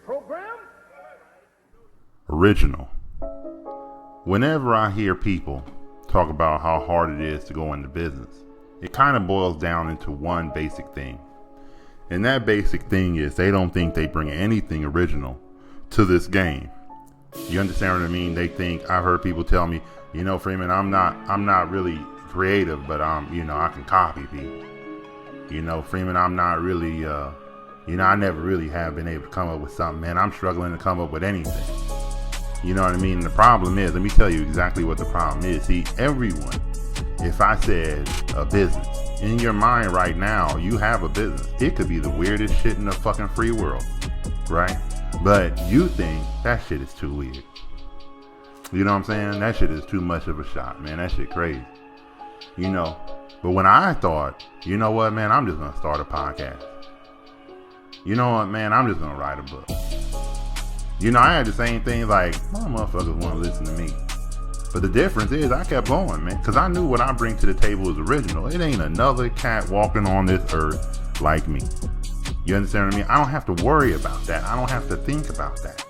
Program? Original. Whenever I hear people talk about how hard it is to go into business, it kind of boils down into one basic thing. And that basic thing is they don't think they bring anything original to this game. You understand what I mean? They think, I've heard people tell me, Freeman, I'm not really creative, but I can copy people. Freeman, I'm not really I never really have been able to come up with something, man. I'm struggling to come up with anything. You know what I mean? The problem is, let me tell you exactly what the problem is. See, everyone, if I said a business, in your mind right now, you have a business. It could be the weirdest shit in the fucking free world, right? But you think that shit is too weird. You know what I'm saying? That shit is too much of a shot, man. That shit crazy. But when I thought, you know what, man, I'm just going to start a podcast. You know what, man, I'm just going to write a book. I had the same thing like, my motherfuckers want to listen to me. But the difference is I kept going, man, because I knew what I bring to the table is original. It ain't another cat walking on this earth like me. You understand what I mean? I don't have to worry about that. I don't have to think about that.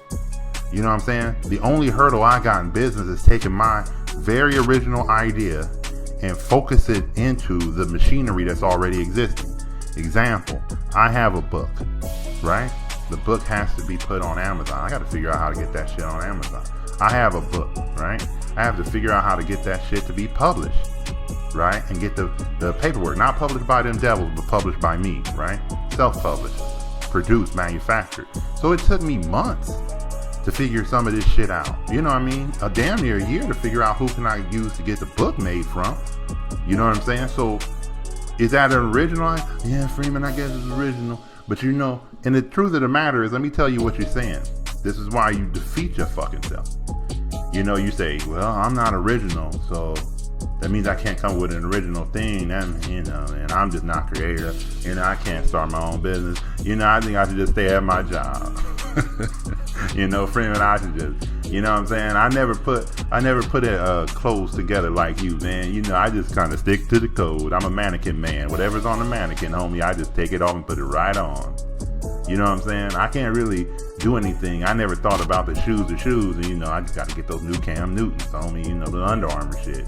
You know what I'm saying? The only hurdle I got in business is taking my very original idea and focus it into the machinery that's already existing. Example, I have a book, right? The book has to be put on Amazon. I got to figure out how to get that shit on Amazon. I have a book, right? I have to figure out how to get that shit to be published, right? And get the paperwork, not published by them devils, but published by me, right? Self-published, produced, manufactured. So it took me months to figure some of this shit out. You know what I mean? A damn near a year to figure out who can I use to get the book made from. You know what I'm saying? So is that an original? Yeah, Freeman, I guess it's original. But and the truth of the matter is, let me tell you what you're saying. This is why you defeat your fucking self. You say, well, I'm not original, so that means I can't come with an original thing. And I'm just not creative. I can't start my own business. I think I should just stay at my job. Freeman, I should just, you know what I'm saying? I never put it clothes together like you, man. I just kind of stick to the code. I'm a mannequin man. Whatever's on the mannequin, homie, I just take it off and put it right on. You know what I'm saying? I can't really do anything. I never thought about the shoes, and I just got to get those new Cam Newtons, homie. The Under Armour shit.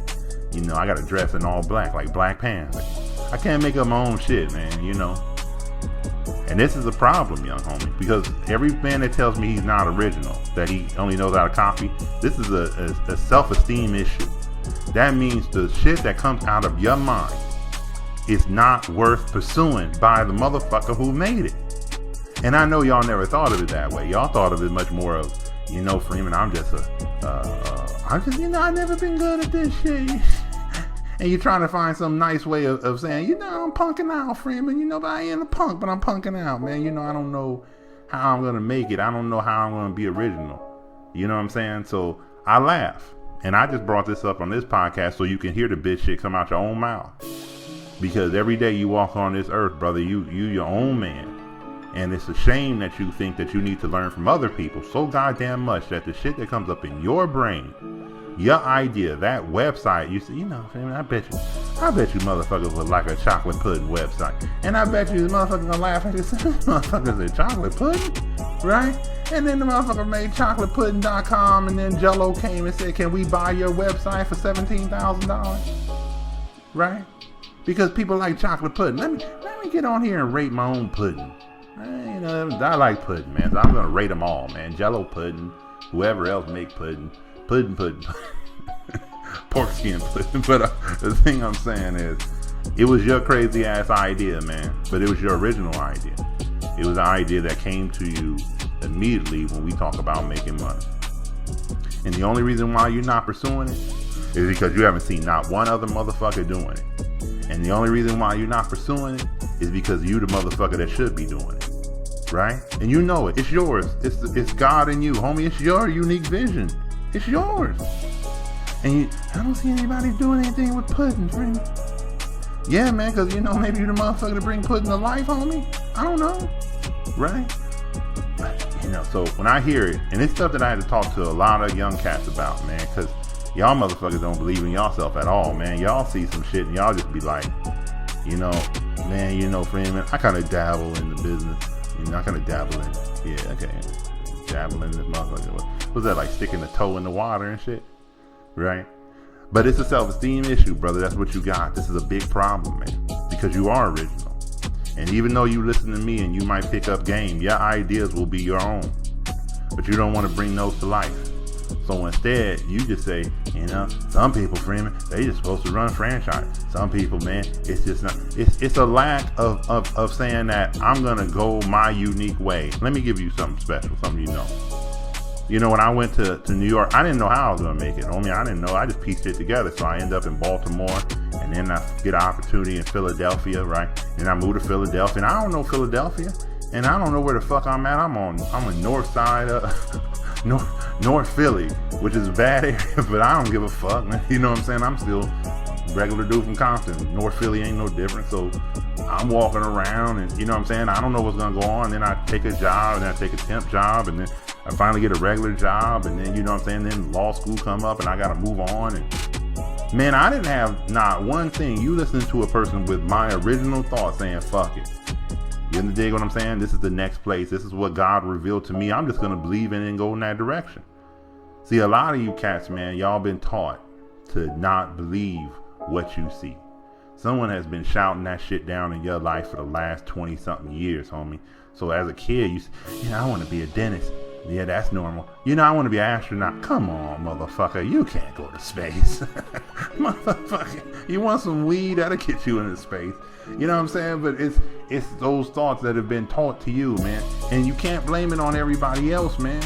I got to dress in all black, like Black Panther. I can't make up my own shit, man. And this is a problem, young homie, because every man that tells me he's not original, that he only knows how to copy, this is a self-esteem issue. That means the shit that comes out of your mind is not worth pursuing by the motherfucker who made it. And I know y'all never thought of it that way. Y'all thought of it much more of, Freeman, I'm just I've never been good at this shit. And you're trying to find some nice way of saying, I'm punking out, Freeman. But I ain't a punk, but I'm punking out, man. I don't know how I'm going to make it. I don't know how I'm going to be original. You know what I'm saying? So I laugh. And I just brought this up on this podcast so you can hear the bitch shit come out your own mouth. Because every day you walk on this earth, brother, you your own man. And it's a shame that you think that you need to learn from other people so goddamn much that the shit that comes up in your brain, your idea, that website, you say, I bet you motherfuckers would like a chocolate pudding website. And I bet you the motherfuckers gonna laugh at this. Motherfuckers say chocolate pudding, right? And then the motherfucker made chocolatepudding.com, and then Jell-O came and said, can we buy your website for $17,000? Right? Because people like chocolate pudding. Let me get on here and rate my own pudding. I like pudding, man. So I'm gonna rate them all, man. Jell-O pudding, whoever else make pudding. Pudding. Pork skin pudding. But the thing I'm saying is, it was your crazy ass idea, man. But it was your original idea. It was an idea that came to you immediately when we talk about making money. And the only reason why you're not pursuing it is because you haven't seen not one other motherfucker doing it. And the only reason why you're not pursuing it is because you the motherfucker that should be doing it. Right? And you know it. It's yours. It's God in you, homie. It's your unique vision. It's yours. And I don't see anybody doing anything with pudding, friend. Yeah, man, because, maybe you're the motherfucker to bring pudding to life, homie. I don't know. Right? But, so when I hear it, and it's stuff that I had to talk to a lot of young cats about, man, because y'all motherfuckers don't believe in yourself at all, man. Y'all see some shit and y'all just be like, man, Freeman, I kind of dabble in the business. You're not gonna dabble in it. Yeah, okay. Dabble in this motherfucker. What was that, like sticking a toe in the water and shit? Right? But it's a self-esteem issue, brother. That's what you got. This is a big problem, man. Because you are original. And even though you listen to me and you might pick up game, your ideas will be your own. But you don't want to bring those to life. So instead, you just say, you know, some people, Freeman, they just supposed to run franchise. Some people, man, it's just not. It's a lack of saying that I'm gonna go my unique way. Let me give you something special, something you know. You know, when I went to New York, I didn't know how I was gonna make it. I mean, I didn't know. I just pieced it together. So I end up in Baltimore, and then I get an opportunity in Philadelphia, right? And I moved to Philadelphia, and I don't know Philadelphia, and I don't know where the fuck I'm at. I'm on north side of North Philly, which is a bad area, but I don't give a fuck, man. You know what I'm saying? I'm still regular dude from Compton. North Philly ain't no different. So I'm walking around, and you know what I'm saying? I don't know what's gonna go on. Then I take a job, and then I take a temp job, and then I finally get a regular job, and then, you know what I'm saying, then law school come up, and I gotta move on. And man, I didn't have not one thing. You listen to a person with my original thought saying, fuck it. You dig what I'm saying? This is the next place. This is what God revealed to me. I'm just gonna believe in it and go in that direction. See, a lot of you cats, man, y'all been taught to not believe what you see. Someone has been shouting that shit down in your life for the last 20 something years, homie. So as a kid, you know, I want to be a dentist. Yeah, that's normal. You know, I want to be an astronaut. Come on, motherfucker. You can't go to space. Motherfucker. You want some weed? That'll get you into space. You know what I'm saying? But it's those thoughts that have been taught to you, man. And you can't blame it on everybody else, man.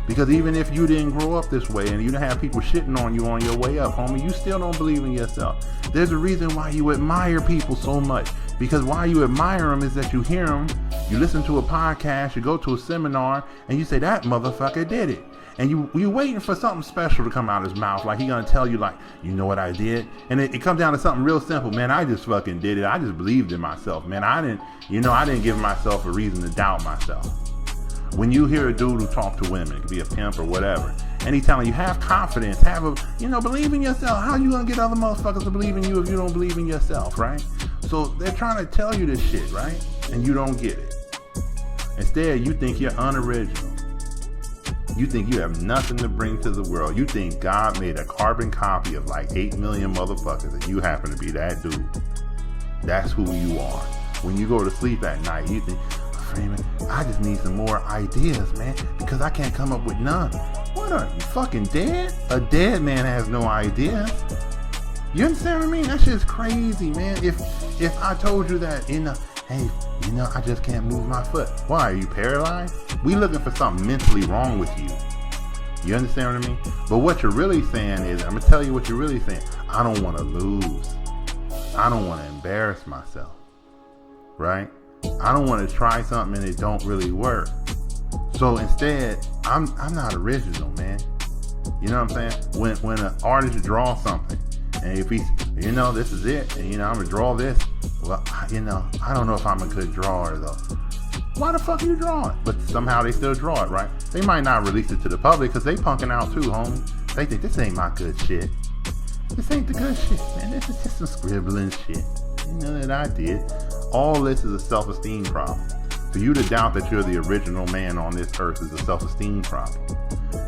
Because even if you didn't grow up this way and you didn't have people shitting on you on your way up, homie, you still don't believe in yourself. There's a reason why you admire people so much. Because why you admire them is that you hear them, you listen to a podcast, you go to a seminar, and you say, that motherfucker did it. And you waiting for something special to come out of his mouth. Like he gonna tell you, like, you know what I did? And it comes down to something real simple. Man, I just fucking did it. I just believed in myself. Man, I didn't give myself a reason to doubt myself. When you hear a dude who talk to women, it could be a pimp or whatever, and he telling you, have confidence, believe in yourself. How you gonna get other motherfuckers to believe in you if you don't believe in yourself, right? So they're trying to tell you this shit, right? And you don't get it. Instead, you think you're unoriginal. You think you have nothing to bring to the world. You think God made a carbon copy of like 8 million motherfuckers and you happen to be that dude. That's who you are. When you go to sleep at night, you think, Freeman, I just need some more ideas, man, because I can't come up with none. What are you, fucking dead? A dead man has no ideas. You understand what I mean? That shit's crazy, man. If I told you that, hey, I just can't move my foot. Why, are you paralyzed? We looking for something mentally wrong with you. You understand what I mean? But what you're really saying is, I'm gonna tell you what you're really saying. I don't want to lose. I don't want to embarrass myself. Right? I don't want to try something and it don't really work. So instead, I'm not original, man. You know what I'm saying? When an artist draws something, and if he's, this is it, and I'm gonna draw this. Well, I don't know if I'm a good drawer though. Why the fuck are you drawing? But somehow they still draw it, right? They might not release it to the public because they punking out too, homie. They think this ain't my good shit. This ain't the good shit, man. This is just some scribbling shit. That I did. All this is a self-esteem problem. For you to doubt that you're the original man on this earth is a self-esteem problem.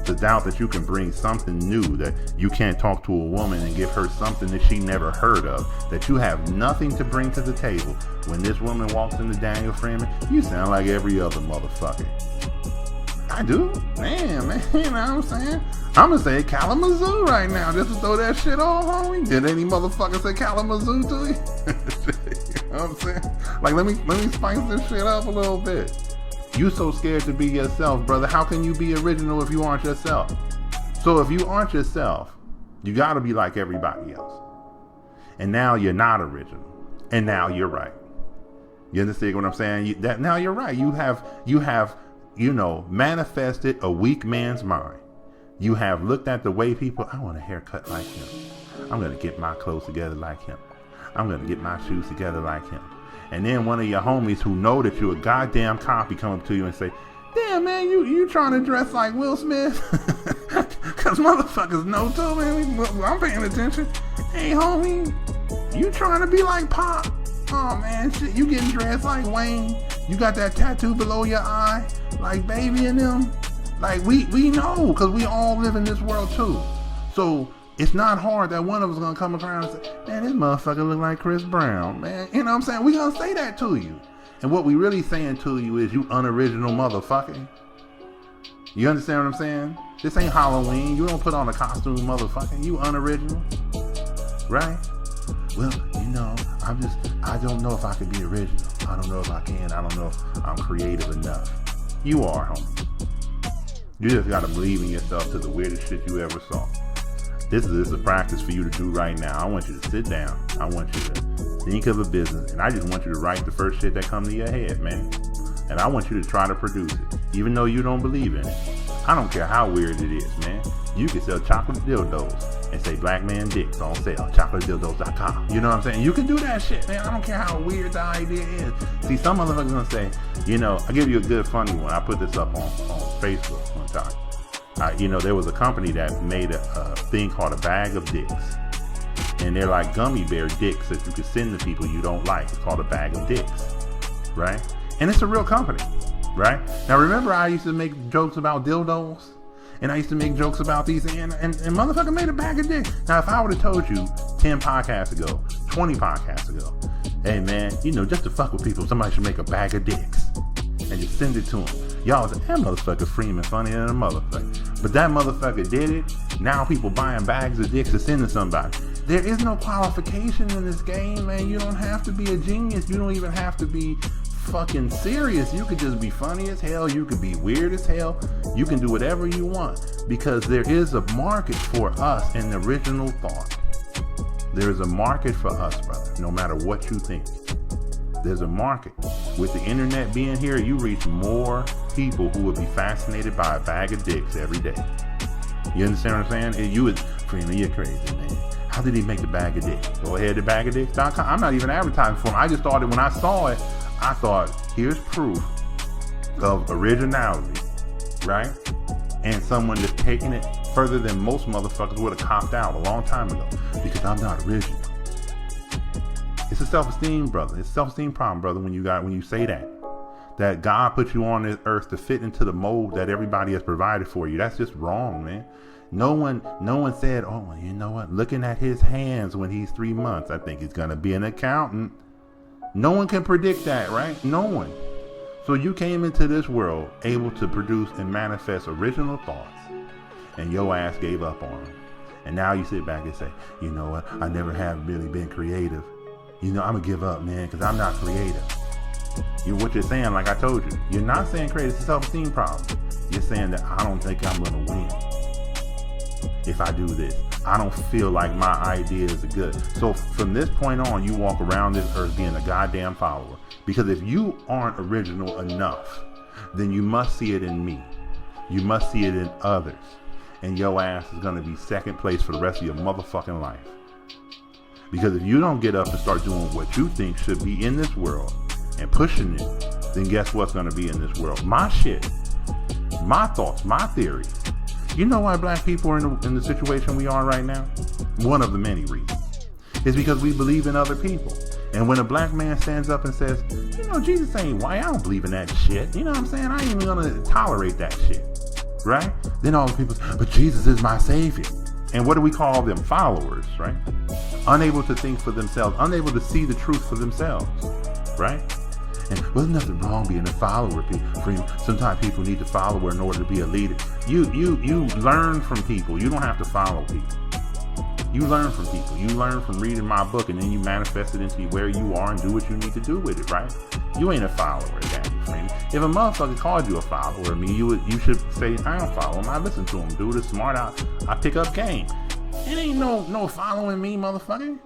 To doubt that you can bring something new, that you can't talk to a woman and give her something that she never heard of, that you have nothing to bring to the table. When this woman walks into Daniel Freeman, you sound like every other motherfucker. I do? Damn, man, you know what I'm saying? I'm gonna say Kalamazoo right now, just to throw that shit on, homie. Did any motherfucker say Kalamazoo to you? You know what I'm saying? Like, let me spice this shit up a little bit. You so scared to be yourself, brother. How can you be original if you aren't yourself? So if you aren't yourself, you gotta be like everybody else. And now you're not original. And now you're right. You understand what I'm saying? Now you're right. You have manifested a weak man's mind. You have looked at the way people, I want a haircut like him. I'm going to get my clothes together like him. I'm going to get my shoes together like him. And then one of your homies who know that you're a goddamn copy come up to you and say, damn, man, you trying to dress like Will Smith? Because motherfuckers know too, man. I'm paying attention. Hey, homie, you trying to be like Pop? Oh, man, shit, you getting dressed like Wayne. You got that tattoo below your eye, like Baby and them. Like we know, because we all live in this world too. So it's not hard that one of us gonna come around and say, man, this motherfucker look like Chris Brown, man. You know what I'm saying? We gonna say that to you. And what we really saying to you is, you unoriginal motherfucker. You understand what I'm saying? This ain't Halloween. You don't put on a costume, motherfucker. You unoriginal. Right? Well, you know, I don't know if I can be original. I don't know if I can. I don't know if I'm creative enough. You are, homie. You just gotta believe in yourself to the weirdest shit you ever saw. This is a practice for you to do right now. I want you to sit down. I want you to think of a business, and I just want you to write the first shit that comes to your head, man. And I want you to try to produce it, even though you don't believe in it. I don't care how weird it is, man. You can sell chocolate dildos and say Black Man Dicks on sale, chocolatedildos.com. You know what I'm saying? You can do that shit, man. I don't care how weird the idea is. See, some motherfuckers gonna say, you know, I'll give you a good funny one. I put this up on Facebook one time. You know, there was a company that made a thing called a bag of dicks. And they're like gummy bear dicks that you can send to people you don't like. It's called a bag of dicks, right? And it's a real company, right? Now, remember I used to make jokes about dildos? And I used to make jokes about these, and motherfucker made a bag of dicks. Now, if I would have told you 10 podcasts ago, 20 podcasts ago, hey, man, you know, just to fuck with people, somebody should make a bag of dicks and just send it to them. Y'all say, that motherfucker Freeman funnier than a motherfucker. But that motherfucker did it. Now people buying bags of dicks to send to somebody. There is no qualification in this game, man. You don't have to be a genius. You don't even have to be fucking serious. You could just be funny as hell. You could be weird as hell. You can do whatever you want, because there is a market for us in the original thought. There is a market for us, brother, no matter what you think. There's a market. With the internet being here, you reach more people who would be fascinated by a bag of dicks every day. You understand what I'm saying? You would, Freeman, you're crazy, man. How did he make the bag of dicks? Go ahead to bagadicks.com. I'm not even advertising for him. I just thought it when I saw it. I thought, here's proof of originality, right? And someone just taking it further than most motherfuckers would have copped out a long time ago, because I'm not original. It's a self-esteem, brother. It's a self-esteem problem, brother, when you say that God put you on this earth to fit into the mold that everybody has provided for you. That's just wrong, man. No one said, oh, you know what? Looking at his hands when he's 3 months, I think he's gonna be an accountant. No one can predict that, right? No one. So you came into this world able to produce and manifest original thoughts, and your ass gave up on them. And now you sit back and say, you know what? I never have really been creative. You know, I'm gonna give up, man, because I'm not creative. What you're saying, like I told you, you're not saying creative. It's a self-esteem problem. You're saying that I don't think I'm gonna win if I do this. I don't feel like my ideas are good. So from this point on, you walk around this earth being a goddamn follower. Because if you aren't original enough, then you must see it in me. You must see it in others. And your ass is gonna be second place for the rest of your motherfucking life. Because if you don't get up and start doing what you think should be in this world and pushing it, then guess what's gonna be in this world? My shit, my thoughts, my theories. You know why black people are in the situation we are right now? One of the many reasons is because we believe in other people. And when a black man stands up and says, you know, Jesus ain't white, I don't believe in that shit. You know what I'm saying? I ain't even gonna tolerate that shit, right? Then all the people say, but Jesus is my savior. And what do we call them? Followers, right? Unable to think for themselves, unable to see the truth for themselves, right? And well, there's nothing wrong being a follower. Sometimes people need to follow in order to be a leader. You learn from people. You don't have to follow people. You learn from people. You learn from reading my book, and then you manifest it into where you are and do what you need to do with it, right? You ain't a follower, Daddy Freeman. If a motherfucker called you a follower of me, you should say, I don't follow him. I listen to him. Dude is smart. I pick up game. It ain't no following me, motherfucker.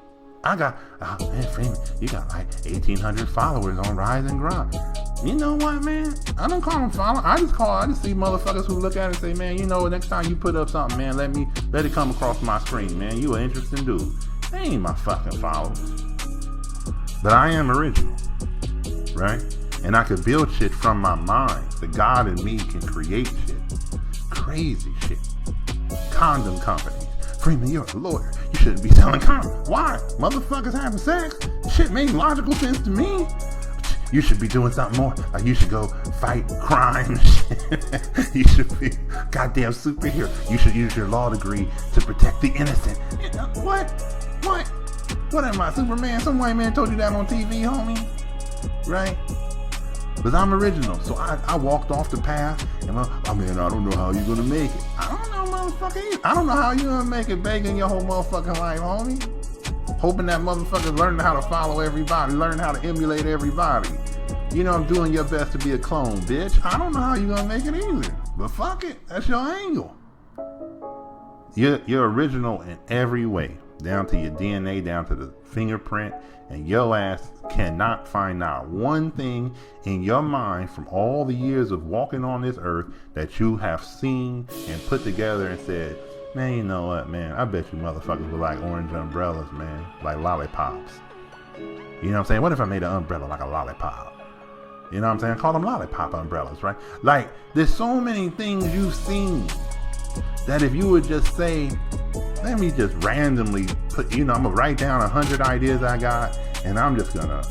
I got, man, Freeman, you got like 1,800 followers on Rise and Grind. You know what, man? I don't call them followers. I just see motherfuckers who look at it and say, man, you know, next time you put up something, man, let it come across my screen, man. You an interesting dude. They ain't my fucking followers. But I am original, right? And I can build shit from my mind. The God in me can create shit. Crazy shit. Condom companies. Freeman, you're a lawyer. You shouldn't be selling condoms. Why? Motherfuckers having sex? Shit made logical sense to me. You should be doing something more. Like you should go fight crime. You should be goddamn superhero. You should use your law degree to protect the innocent. What? What am I, Superman? Some white man told you that on TV, homie? Right? Because I'm original. So I walked off the path. And I don't know how you're going to make it. I don't know, motherfucker. I don't know how you're going to make it begging your whole motherfucking life, homie. Hoping that motherfucker learning how to follow everybody. Learn how to emulate everybody. You know, I'm doing your best to be a clone, bitch. I don't know how you're going to make it either. But fuck it. That's your angle. You're original in every way. Down to your DNA, down to the fingerprint, and your ass cannot find out one thing in your mind from all the years of walking on this earth that you have seen and put together and said, man, you know what, man, I bet you motherfuckers were like orange umbrellas, man, like lollipops. You know what I'm saying? What if I made an umbrella like a lollipop? You know what I'm saying? Call them lollipop umbrellas, right? Like, there's so many things you've seen that if you would just say, let me just randomly put, I'm gonna write down 100 ideas I got, and I'm just gonna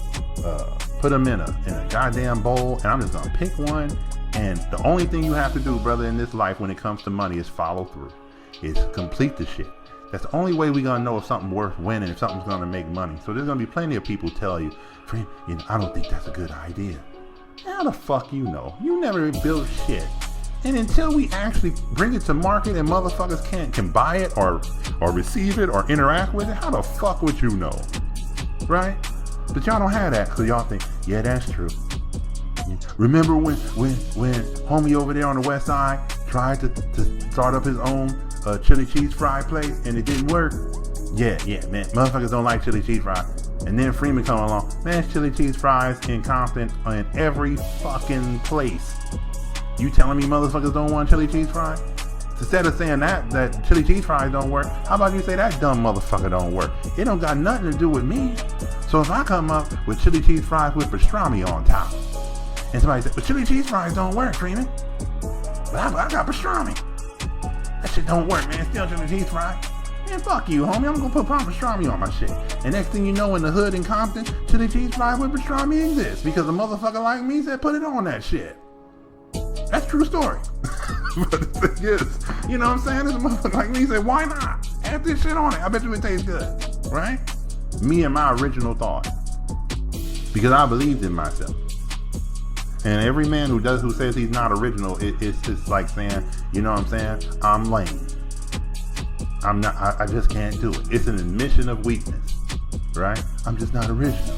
put them in a goddamn bowl, and I'm just gonna pick one. And the only thing you have to do, brother, in this life when it comes to money is follow through. Is complete the shit. That's the only way we're gonna know if something's worth winning, if something's gonna make money. So there's gonna be plenty of people tell you, friend, I don't think that's a good idea. How the fuck you know? You never built shit. And until we actually bring it to market and motherfuckers can buy it or receive it or interact with it, how the fuck would you know? Right? But y'all don't have that, because y'all think, yeah, that's true. Remember when homie over there on the west side tried to start up his own chili cheese fry place and it didn't work? Yeah, man. Motherfuckers don't like chili cheese fries. And then Freeman come along, man, it's chili cheese fries in Compton in every fucking place. You telling me motherfuckers don't want chili cheese fries? Instead of saying that chili cheese fries don't work, how about you say that dumb motherfucker don't work? It don't got nothing to do with me. So if I come up with chili cheese fries with pastrami on top, and somebody said, but chili cheese fries don't work, Freeman. But I got pastrami. That shit don't work, man. Still chili cheese fries. Man, fuck you, homie. I'm gonna put pastrami on my shit. And next thing you know, in the hood in Compton, chili cheese fries with pastrami exists because a motherfucker like me said put it on that shit. That's true story. But the thing is, you know what I'm saying? This motherfucker like me said, why not? Add this shit on it. I bet you it tastes good. Right? Me and my original thought. Because I believed in myself. And every man who says he's not original, it's just like saying, you know what I'm saying? I'm lame. I'm not, I just can't do it. It's an admission of weakness. Right? I'm just not original.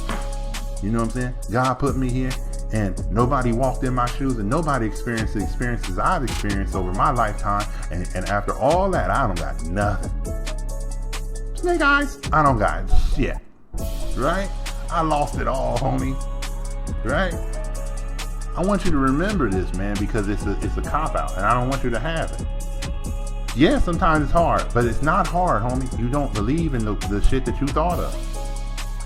You know what I'm saying? God put me here. And nobody walked in my shoes and nobody experienced the experiences I've experienced over my lifetime. And after all that, I don't got nothing. Snake eyes, I don't got shit. Right? I lost it all, homie. Right? I want you to remember this, man, because it's a cop-out and I don't want you to have it. Yeah, sometimes it's hard, but it's not hard, homie. You don't believe in the shit that you thought of.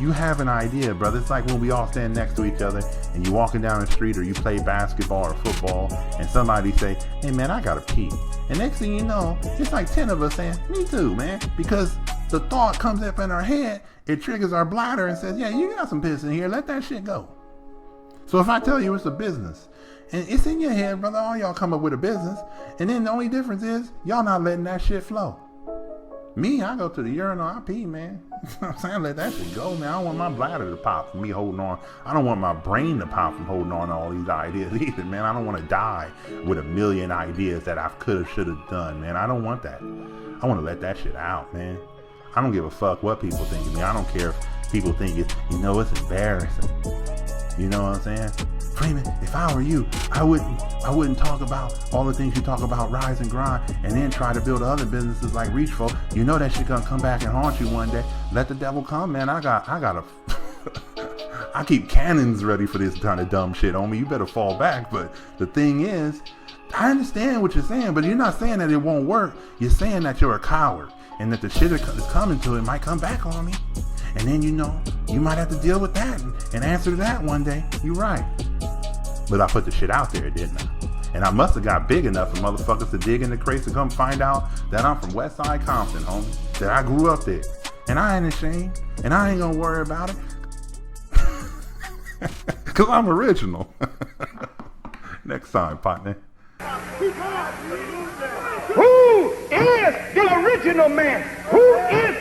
You have an idea, brother. It's like when we all stand next to each other and you're walking down the street or you play basketball or football and somebody say, hey man, I gotta pee. And next thing you know, it's like 10 of us saying, me too, man. Because the thought comes up in our head, it triggers our bladder and says, yeah, you got some piss in here, let that shit go. So if I tell you it's a business, and it's in your head, brother, all y'all come up with a business, and then the only difference is y'all not letting that shit flow. Me, I go to the urinal, I pee, man. You know what I'm saying? Let that shit go, man. I don't want my bladder to pop from me holding on. I don't want my brain to pop from holding on to all these ideas either, man. I don't want to die with a million ideas that I could have, should have done, man. I don't want that. I want to let that shit out, man. I don't give a fuck what people think of me. I don't care if people think it's embarrassing. You know what I'm saying? Freeman, if I were you, I wouldn't talk about all the things you talk about, rise and grind, and then try to build other businesses like Reach For. You know that shit gonna come back and haunt you one day. Let the devil come, man. I keep cannons ready for this kind of dumb shit on me. You better fall back. But the thing is, I understand what you're saying, but you're not saying that it won't work. You're saying that you're a coward and that the shit that's coming to it might come back on me. And then, you might have to deal with that and answer that one day. You're right. But I put the shit out there, didn't I? And I must have got big enough for motherfuckers to dig in the crates to come find out that I'm from Westside Compton, homie. That I grew up there. And I ain't ashamed. And I ain't gonna worry about it. Because I'm original. Next time, partner. Who is the original man? Who is